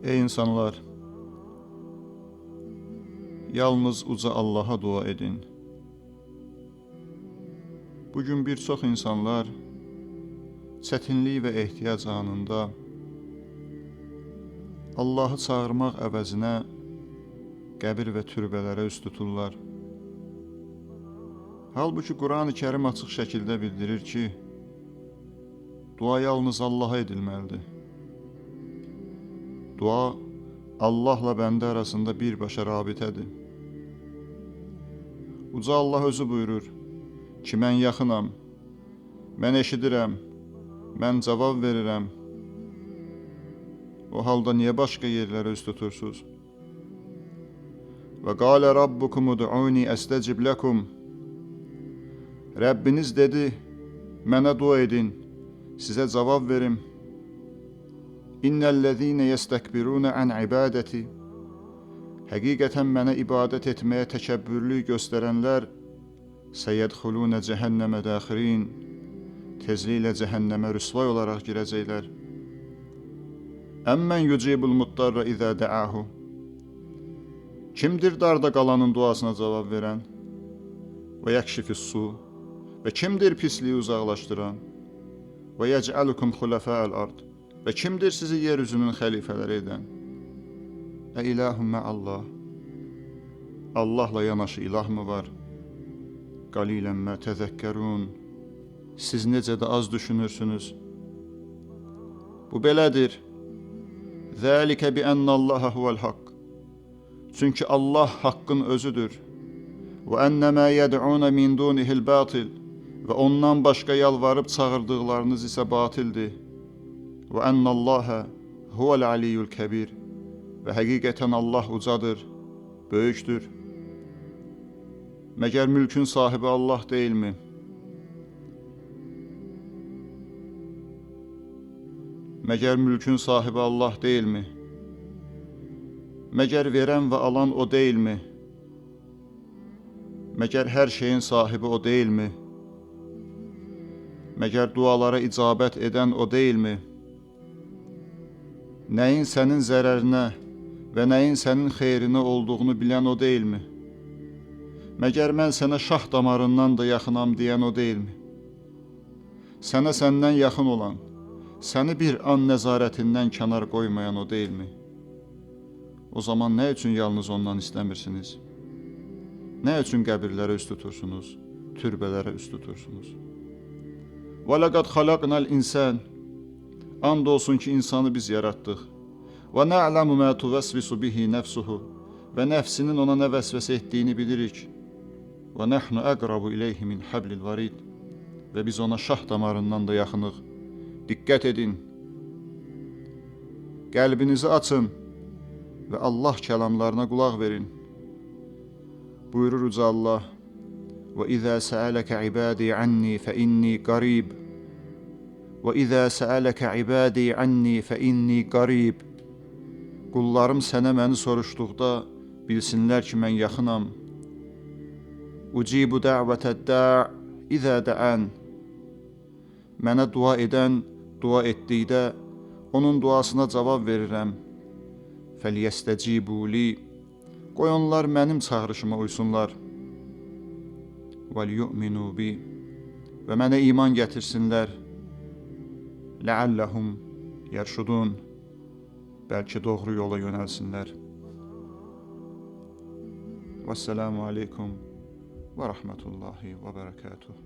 Ey insanlar! Yalnız uca Allah'a dua edin. Bugün bir çox insanlar çətinlik və ehtiyac anında Allahı çağırmaq əvəzinə qəbir və türbələrə üst tuturlar. Halbuki Quran-ı Kərim açıq şəkildə bildirir ki, dua yalnız Allaha edilməlidir. Dua Allahla bəndə arasında birbaşa rabitədir. Uca Allah özü buyurur ki, mən yaxınam, mən eşidirəm, mən cavab verirəm. O halda niyə başqa yerlərə üst tutursunuz? Və qalə rabbukum ud'uni əstəcib ləkum. Rəbbiniz dedi, mənə dua edin, sizə cavab verim. İnnellezîne yestekbirûne an ibadeti. Həqiqətən mənə ibadət etməyə təkəbbürlük göstərənlər seyedhulûne cəhənnəmə daxirin. Tezliklə cəhənnəmə rüsvay olaraq girəcəklər. Əmmən yucibul muttarra izə də'ahu. Kimdir darda qalanın duasına cavab verən? Və yəkşifis-su. Və kimdir pisliyi uzaqlaşdıran? Və yec'alukum xulafa'al ard. Və kimdir sizi yeryüzünün xəlifələri edən? İlahun ma'allah. Allahla yanaşı ilah mı var? Qalilən mə təzəkkərun. Siz necə də az düşünürsünüz? Bu belədir. Zəlikə bi ənnallaha huvel haqq. Çünki Allah haqqın özüdür. Və ennəmə yəd'un min dunihil batil. Və ondan başqa yalvarıb çağırdıqlarınız isə batildir. Və ennallaha huvel aliyyul kəbir. Və həqiqətən Allah ucadır, böyükdür. Məgər mülkün sahibi Allah deyilmi? Məgər mülkün sahibi Allah deyilmi? Məgər verən və alan o deyilmi? Məgər hər şeyin sahibi o deyilmi? Məgər dualara icabət edən o deyilmi? Nəyin sənin zərərinə və nəyin sənin xeyrinə olduğunu bilən o deyilmi? Məgər mən sənə şah damarından da yaxınam deyən o deyilmi? Sənə səndən yaxın olan, səni bir an nəzarətindən kənar qoymayan o deyilmi? O zaman nə üçün yalnız ondan istəmirsiniz? Nə üçün qəbirlərə üst tutursunuz, türbələrə üst tutursunuz? وَلَقَدْ خَلَقْنَا الْإِنسَانِ. And olsun ki, insanı biz yaratdıq. وَنَعْلَمُ مَا تُوَسْوِسُ بِهِ نَفْسُهُ. Və nəfsinin ona nə vəsvəsə etdiyini bilirik. وَنَحْنُ أَقْرَبُ إِلَيْهِ مِنْ حَبْلِ الْوَرِيدِ. Və biz ona şah damarından da yaxınıq. Diqqət edin. Qəlbinizi açın və Allah kəlamlarına qulaq verin. Buyurur Uca Allah: وَإِذَا سَأَلَكَ عِبَادِي عَنِّي فَإِنِّي قَرِيبٌ. وَإِذَا سَأَلَكَ عِبَادِي عَنِّي فَإِنِّي قَرِيبٌ. Qullarım sənə məni soruşduqda bilsinlər ki, mən yaxınam. Ucibu da'vətəd-da' İzə də'ən. Mənə dua edən dua etdikdə onun duasına cavab verirəm. Fəlyəstəcibu li. Qoy onlar mənim çağırışıma uysunlar. وَلْيُؤْمِنُوا بِي. Və mənə iman gətirsinlər. لَعَلَّهُمْ يَرْشُدُونَ. Bəlkə doğru yola yönəlsinlər. Vəssalamu aleykum və rəhmətullahi və bərəkatuhu.